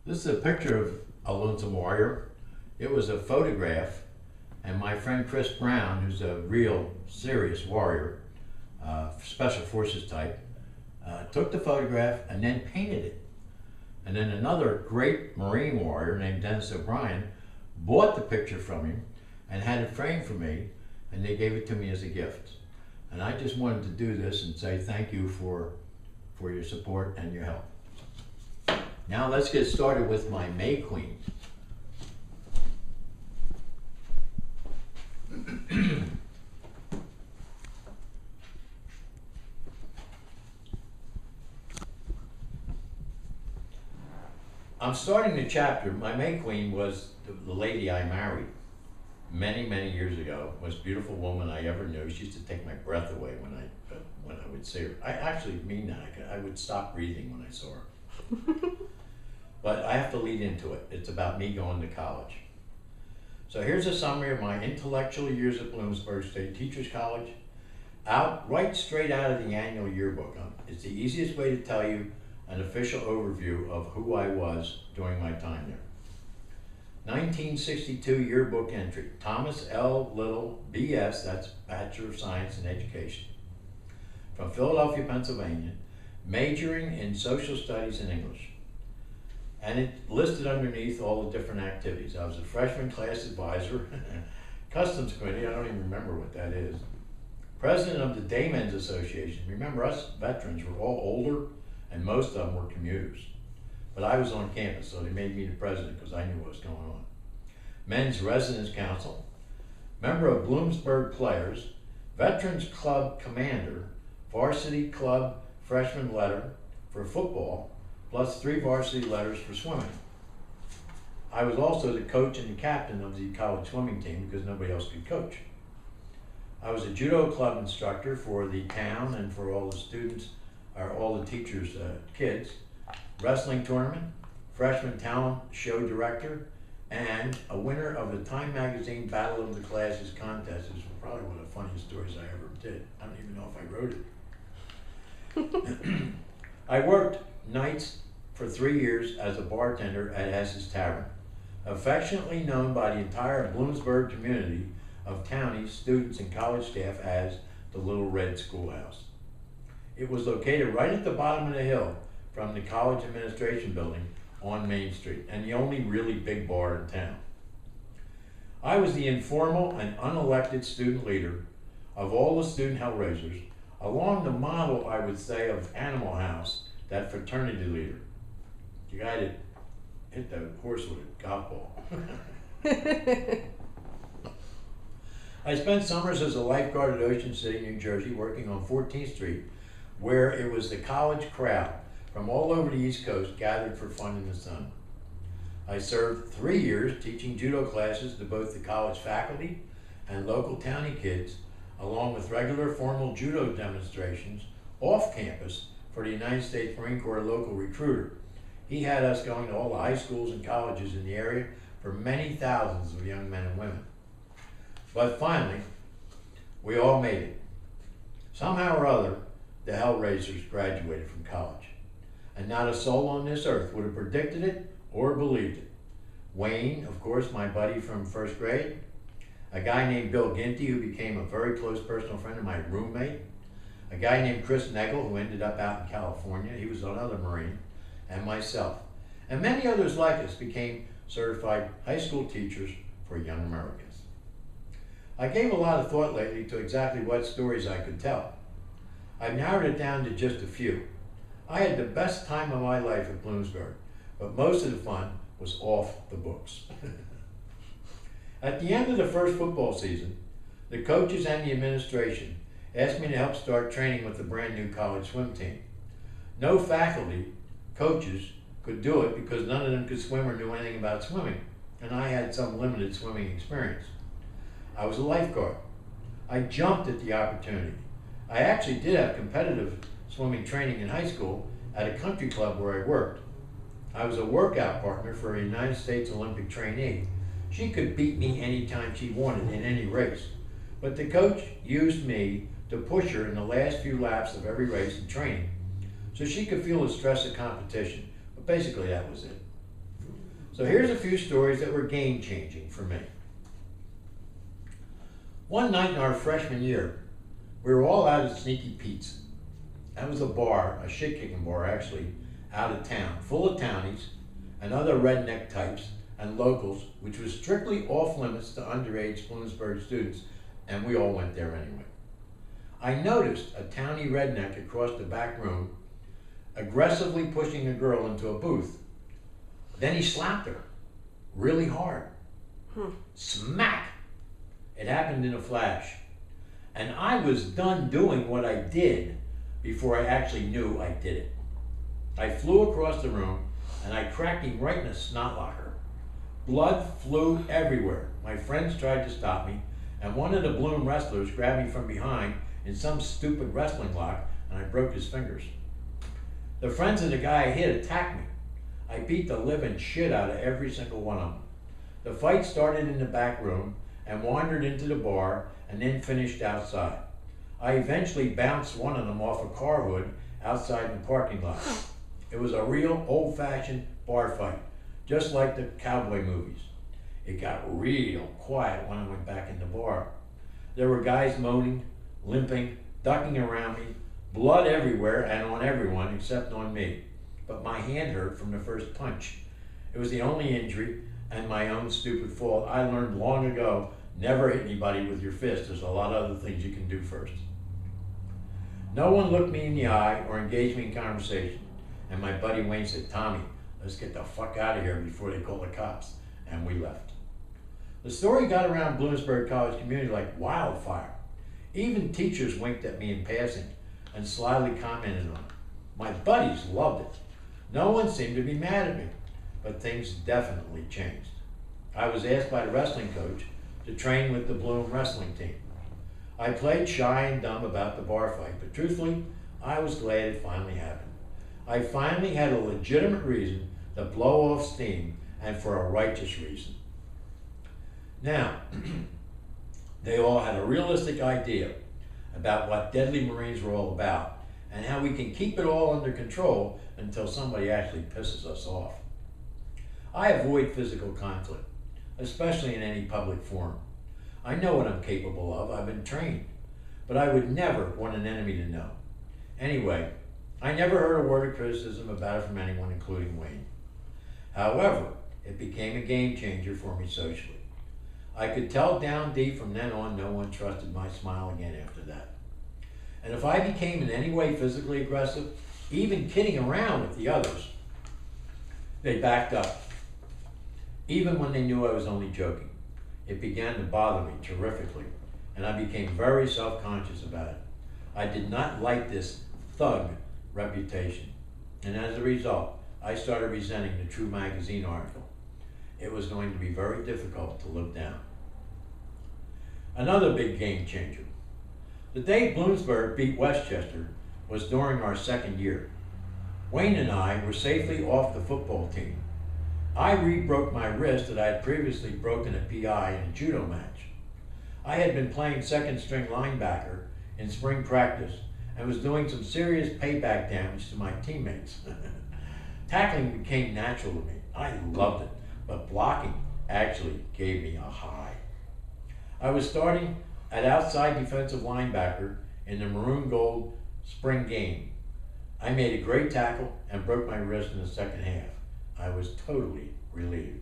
This is a picture of a Lonesome Warrior. It was a photograph, and my friend Chris Brown, who's a real serious warrior, special forces type, took the photograph and then painted it. And then another great Marine warrior named Dennis O'Brien bought the picture from him and had it framed for me, and they gave it to me as a gift. And I just wanted to do this and say thank you for your support and your help. Now let's get started with my May Queen. I'm starting the chapter. My May Queen was the lady I married many, many years ago. Most beautiful woman I ever knew. She used to take my breath away when I would see her. I actually mean that. I would stop breathing when I saw her. But I have to lead into it. It's about me going to college. So here's a summary of my intellectual years at Bloomsburg State Teachers College, right straight out of the annual yearbook. It's the easiest way to tell you an official overview of who I was during my time there. 1962 yearbook entry, Thomas L. Little, B.S., that's Bachelor of Science in Education, from Philadelphia, Pennsylvania, majoring in social studies and English. And it listed underneath all the different activities. I was a freshman class advisor, customs committee, I don't even remember what that is, president of the Daymen's Association. Remember, us veterans were all older and most of them were commuters. But I was on campus, so they made me the president because I knew what was going on. Men's Residence Council, member of Bloomsburg Players, Veterans Club Commander, Varsity Club Freshman Letter for football, plus 3 varsity letters for swimming. I was also the coach and the captain of the college swimming team because nobody else could coach. I was a judo club instructor for the town and for all the students, or all the teachers' kids, wrestling tournament, freshman talent show director, and a winner of the Time Magazine Battle of the Classes contest. This was probably one of the funniest stories I ever did. I don't even know if I wrote it. I worked nights for 3 years as a bartender at Hess's Tavern, affectionately known by the entire Bloomsburg community of townies, students, and college staff as the Little Red Schoolhouse. It was located right at the bottom of the hill from the college administration building on Main Street, and the only really big bar in town. I was the informal and unelected student leader of all the student hellraisers, along the model, I would say, of Animal House, that fraternity leader. The guy that hit the horse with a golf ball. I spent summers as a lifeguard at Ocean City, New Jersey, working on 14th Street, where it was the college crowd from all over the East Coast gathered for fun in the sun. I served 3 years teaching judo classes to both the college faculty and local townie kids, along with regular formal judo demonstrations off campus for the United States Marine Corps local recruiter. He had us going to all the high schools and colleges in the area for many thousands of young men and women. But finally, we all made it. Somehow or other, the Hellraisers graduated from college, and not a soul on this earth would have predicted it or believed it. Wayne, of course, my buddy from first grade, a guy named Bill Ginty, who became a very close personal friend of my roommate, a guy named Chris Nagel, who ended up out in California, he was another Marine, and myself. And many others like us became certified high school teachers for young Americans. I gave a lot of thought lately to exactly what stories I could tell. I've narrowed it down to just a few. I had the best time of my life at Bloomsburg, but most of the fun was off the books. At the end of the first football season, the coaches and the administration asked me to help start training with the brand new college swim team. No faculty, coaches, could do it because none of them could swim or knew anything about swimming, and I had some limited swimming experience. I was a lifeguard. I jumped at the opportunity. I actually did have competitive swimming training in high school at a country club where I worked. I was a workout partner for a United States Olympic trainee. She could beat me anytime she wanted in any race, but the coach used me to push her in the last few laps of every race and training so she could feel the stress of competition. But basically that was it. So here's a few stories that were game-changing for me. One night in our freshman year, we were all out at Sneaky Pete's. That was a bar, a shit-kicking bar actually, out of town, full of townies and other redneck types and locals, which was strictly off limits to underage Bloomsburg students, and we all went there anyway. I noticed a towny redneck across the back room aggressively pushing a girl into a booth. Then he slapped her really hard. Smack! It happened in a flash. And I was done doing what I did before I actually knew I did it. I flew across the room and I cracked him right in the snot locker. Blood flew everywhere. My friends tried to stop me, and one of the Bloom wrestlers grabbed me from behind in some stupid wrestling lock, and I broke his fingers. The friends of the guy I hit attacked me. I beat the living shit out of every single one of them. The fight started in the back room and wandered into the bar and then finished outside. I eventually bounced one of them off a car hood outside in the parking lot. It was a real old-fashioned bar fight, just like the cowboy movies. It got real quiet when I went back in the bar. There were guys moaning, limping, ducking around me, blood everywhere and on everyone except on me. But my hand hurt from the first punch. It was the only injury and my own stupid fault. I learned long ago, never hit anybody with your fist. There's a lot of other things you can do first. No one looked me in the eye or engaged me in conversation. And my buddy Wayne said, "Tommy, let's get the fuck out of here before they call the cops." And we left. The story got around Bloomsburg College community like wildfire. Even teachers winked at me in passing and slyly commented on it. My buddies loved it. No one seemed to be mad at me, but things definitely changed. I was asked by the wrestling coach to train with the Bloom wrestling team. I played shy and dumb about the bar fight, but truthfully, I was glad it finally happened. I finally had a legitimate reason to blow off steam, and for a righteous reason. Now, they all had a realistic idea about what Deadly Marines were all about and how we can keep it all under control until somebody actually pisses us off. I avoid physical conflict, especially in any public forum. I know what I'm capable of, I've been trained, but I would never want an enemy to know. Anyway, I never heard a word of criticism about it from anyone, including Wayne. However, it became a game changer for me socially. I could tell down deep from then on no one trusted my smile again after that. And if I became in any way physically aggressive, even kidding around with the others, they backed up. Even when they knew I was only joking. It began to bother me terrifically, and I became very self-conscious about it. I did not like this thug reputation, and as a result, I started resenting the True magazine article. It was going to be very difficult to live down. Another big game changer. The day Bloomsburg beat Westchester was during our second year. Wayne and I were safely off the football team. I re-broke my wrist that I had previously broken a PI in a judo match. I had been playing second-string linebacker in spring practice and was doing some serious payback damage to my teammates. Tackling became natural to me. I loved it, but blocking actually gave me a high. I was starting at outside defensive linebacker in the maroon gold spring game. I made a great tackle and broke my wrist in the second half. I was totally relieved.